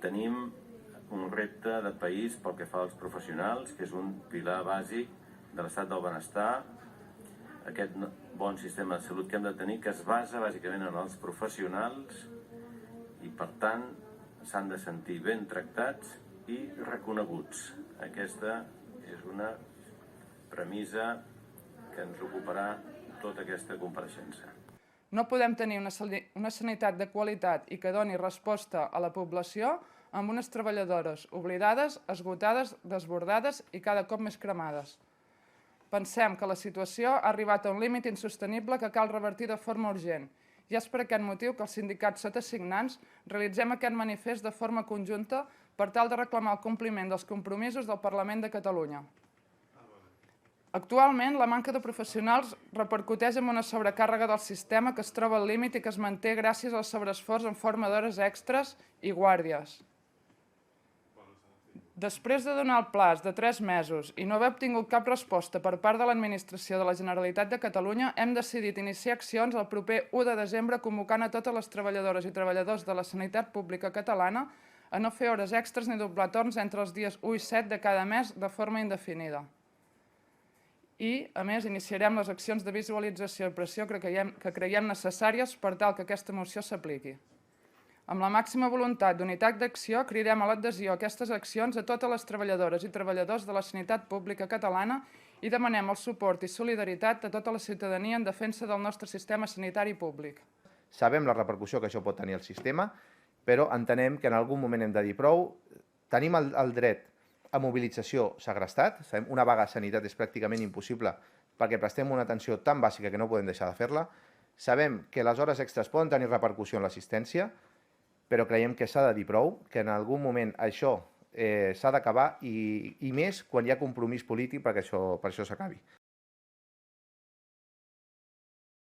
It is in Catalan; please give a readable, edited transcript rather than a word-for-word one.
tenim un repte de país pel que fa als professionals, que és un pilar bàsic de l'estat del benestar, aquest bon sistema de salut que hem de tenir, que es basa bàsicament en els professionals i, per tant, s'han de sentir ben tractats i reconeguts. Aquesta és una premissa que ens ocuparà tota aquesta compareixença. No podem tenir una sanitat de qualitat i que doni resposta a la població amb unes treballadores oblidades, esgotades, desbordades i cada cop més cremades. Pensem que la situació ha arribat a un límit insostenible que cal revertir de forma urgent i és per aquest motiu que els sindicats sotasignants realitzem aquest manifest de forma conjunta per tal de reclamar el compliment dels compromisos del Parlament de Catalunya. Actualment, la manca de professionals repercuteix en una sobrecàrrega del sistema que es troba al límit i que es manté gràcies al sobreesforç en forma d'hores extres i guàrdies. Després de donar el plaç de 3 mesos i no haver obtingut cap resposta per part de l'Administració de la Generalitat de Catalunya, hem decidit iniciar accions el proper 1 de desembre convocant a totes les treballadores i treballadors de la sanitat pública catalana a no fer hores extres ni doblar torns entre els dies 1 i 7 de cada mes de forma indefinida. I, a més, iniciarem les accions de visualització i pressió que creiem necessàries per tal que aquesta moció s'apliqui. Amb la màxima voluntat d'unitat d'acció, cridem a l'adhesió a aquestes accions a totes les treballadores i treballadors de la sanitat pública catalana i demanem el suport i solidaritat a tota la ciutadania en defensa del nostre sistema sanitari públic. Sabem la repercussió que això pot tenir al sistema, però entenem que en algun moment hem de dir prou. Tenim el dret a mobilització segrestat. Una vaga a sanitat és pràcticament impossible perquè prestem una atenció tan bàsica que no podem deixar de fer-la. Sabem que les hores extres poden tenir repercussió en l'assistència, però creiem que s'ha de dir prou, que en algun moment això s'ha d'acabar i més quan hi ha compromís polític perquè això s'acabi.